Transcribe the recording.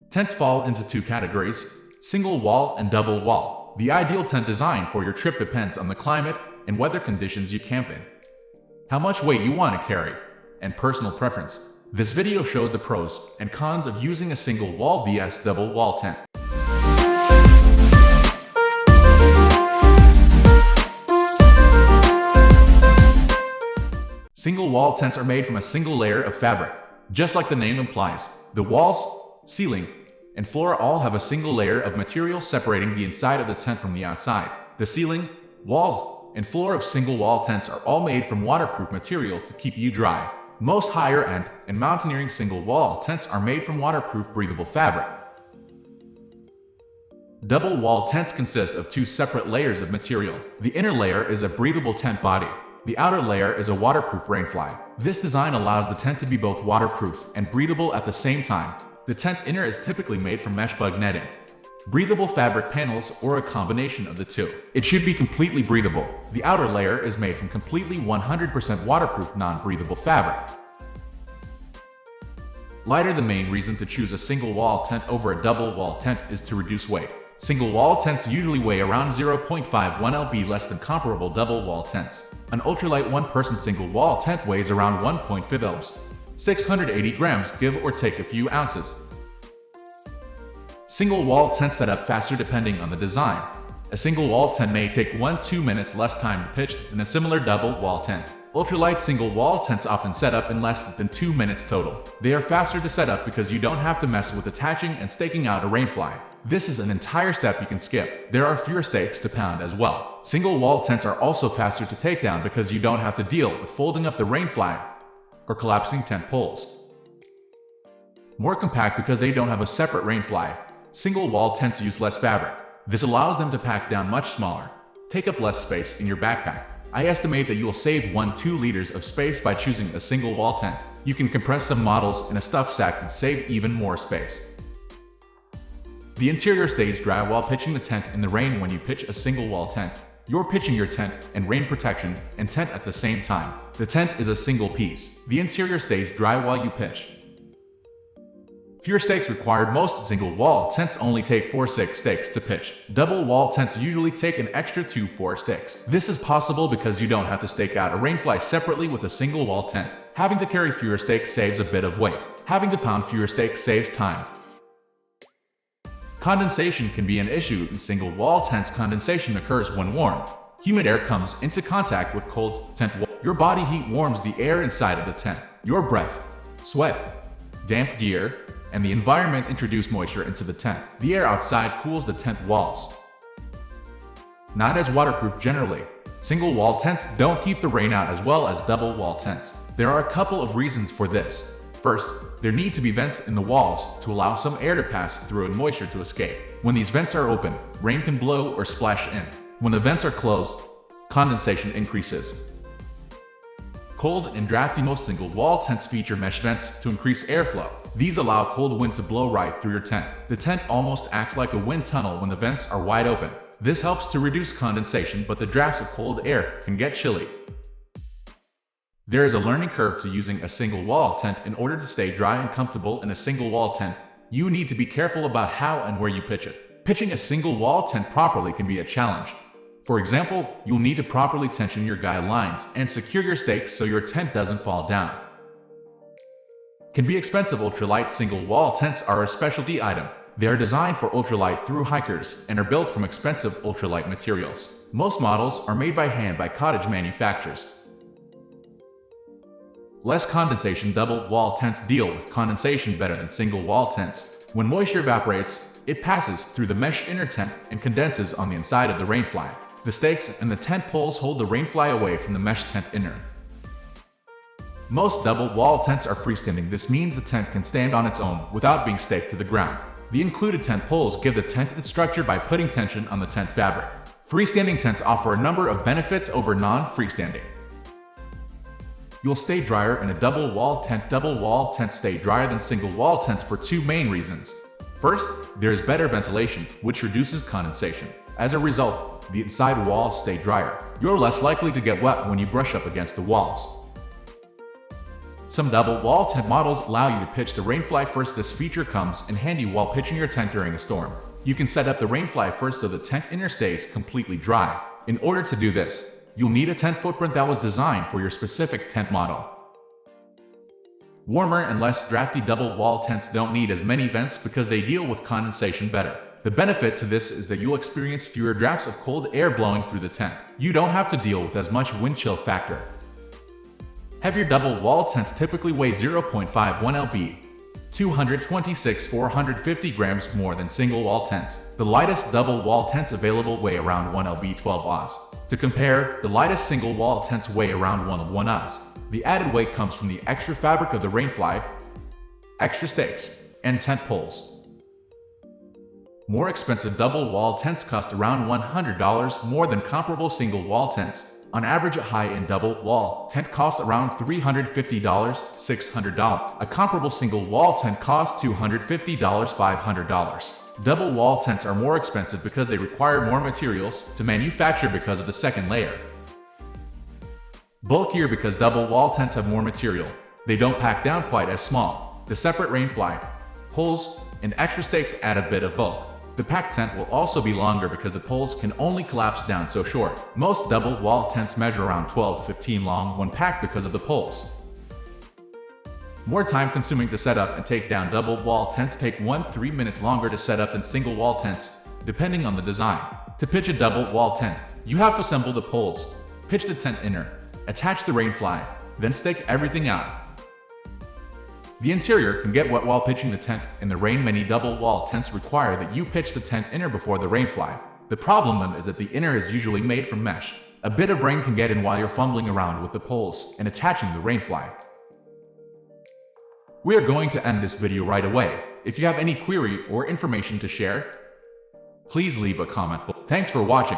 Tents fall into two categories: single wall and double wall. The ideal tent design for your trip depends on the climate and weather conditions you camp in, how much weight you want to carry, and personal preference. This video shows the pros and cons of using a single wall vs double wall tent. Single wall tents are made from a single layer of fabric. Just like the name implies, the walls, ceiling, and floor all have a single layer of material separating the inside of the tent from the outside. The ceiling, walls, and floor of single wall tents are all made from waterproof material to keep you dry. Most higher end and mountaineering single wall tents are made from waterproof breathable fabric. Double wall tents consist of two separate layers of material. The inner layer is a breathable tent body. The outer layer is a waterproof rainfly. This design allows the tent to be both waterproof and breathable at the same time. The tent inner is typically made from mesh bug netting, breathable fabric panels, or a combination of the two. It should be completely breathable. The outer layer is made from completely 100% waterproof non-breathable fabric. Lighter. The main reason to choose a single wall tent over a double wall tent is to reduce weight. Single wall tents usually weigh around 0.51 lb less than comparable double wall tents. An ultralight one-person single wall tent weighs around 1.5 lbs, 680 grams, give or take a few ounces. Single wall tent setup faster depending on the design. A single wall tent may take 1-2 minutes less time to pitch than a similar double wall tent. Ultralight single wall tents often set up in less than 2 minutes total. They are faster to set up because you don't have to mess with attaching and staking out a rainfly. This is an entire step you can skip. There are fewer stakes to pound as well. Single wall tents are also faster to take down because you don't have to deal with folding up the rainfly or collapsing tent poles. More compact because they don't have a separate rainfly. Single wall tents use less fabric. This allows them to pack down much smaller, take up less space in your backpack. I estimate that you'll save 1-2 liters of space by choosing a single wall tent. You can compress some models in a stuff sack and save even more space. The interior stays dry while pitching the tent in the rain. When you pitch a single wall tent, you're pitching your tent and rain protection and tent at the same time. The tent is a single piece. The interior stays dry while you pitch. Fewer stakes required. Most single wall tents only take 4-6 stakes to pitch. Double wall tents usually take an extra 2-4 stakes. This is possible because you don't have to stake out a rainfly separately with a single wall tent. Having to carry fewer stakes saves a bit of weight. Having to pound fewer stakes saves time. Condensation can be an issue in single wall tents. Condensation occurs when warm, humid air comes into contact with cold tent wall. Your body heat warms the air inside of the tent. Your breath, sweat, damp gear, and the environment introduce moisture into the tent. The air outside cools the tent walls. Not as waterproof generally. Single wall tents don't keep the rain out as well as double wall tents. There are a couple of reasons for this. First, there need to be vents in the walls to allow some air to pass through and moisture to escape. When these vents are open, rain can blow or splash in. When the vents are closed, condensation increases. Cold and drafty. Most single wall tents feature mesh vents to increase airflow. These allow cold wind to blow right through your tent. The tent almost acts like a wind tunnel when the vents are wide open. This helps to reduce condensation, but the drafts of cold air can get chilly. There is a learning curve to using a single wall tent. In order to stay dry and comfortable in a single wall tent, you need to be careful about how and where you pitch it. Pitching a single wall tent properly can be a challenge. For example, you'll need to properly tension your guide lines and secure your stakes so your tent doesn't fall down. Can be expensive. Ultralight single wall tents are a specialty item. They are designed for ultralight through hikers and are built from expensive ultralight materials. Most models are made by hand by cottage manufacturers. Less condensation. Double wall tents deal with condensation better than single wall tents. When moisture evaporates, it passes through the mesh inner tent and condenses on the inside of the rainfly. The stakes and the tent poles hold the rainfly away from the mesh tent inner. Most double wall tents are freestanding. This means the tent can stand on its own without being staked to the ground. The included tent poles give the tent its structure by putting tension on the tent fabric. Freestanding tents offer a number of benefits over non-freestanding. You'll stay drier in a double wall tent. Double wall tents stay drier than single wall tents for two main reasons. First, there is better ventilation, which reduces condensation. As a result, the inside walls stay drier. You're less likely to get wet when you brush up against the walls. Some double wall tent models allow you to pitch the rainfly first. This feature comes in handy while pitching your tent during a storm. You can set up the rainfly first so the tent inner stays completely dry. In order to do this, you'll need a tent footprint that was designed for your specific tent model. Warmer and less drafty double wall tents don't need as many vents because they deal with condensation better. The benefit to this is that you'll experience fewer drafts of cold air blowing through the tent. You don't have to deal with as much wind chill factor. Heavier double wall tents typically weigh 0.51 lb, 226-450 grams more than single wall tents. The lightest double wall tents available weigh around 1 lb 12 oz. To compare, the lightest single wall tents weigh around 1 oz. The added weight comes from the extra fabric of the rainfly, extra stakes, and tent poles. More expensive double wall tents cost around $100 more than comparable single wall tents. On average, a high-end double wall tent costs around $350, $600. A comparable single wall tent costs $250, $500. Double wall tents are more expensive because they require more materials to manufacture because of the second layer. Bulkier because double wall tents have more material. They don't pack down quite as small. The separate rainfly, poles, and extra stakes add a bit of bulk. The packed tent will also be longer because the poles can only collapse down so short. Most double wall tents measure around 12 to 15 long when packed because of the poles. More time consuming to set up and take down double wall tents take 1-3 minutes longer to set up than single wall tents, depending on the design. To pitch a double wall tent, you have to assemble the poles, pitch the tent inner, attach the rainfly, then stake everything out. The interior can get wet while pitching the tent. In the rain, many double wall tents require that you pitch the tent inner before the rainfly. The problem is that the inner is usually made from mesh. A bit of rain can get in while you're fumbling around with the poles and attaching the rainfly. We are going to end this video right away. If you have any query or information to share, please leave a comment. Thanks for watching.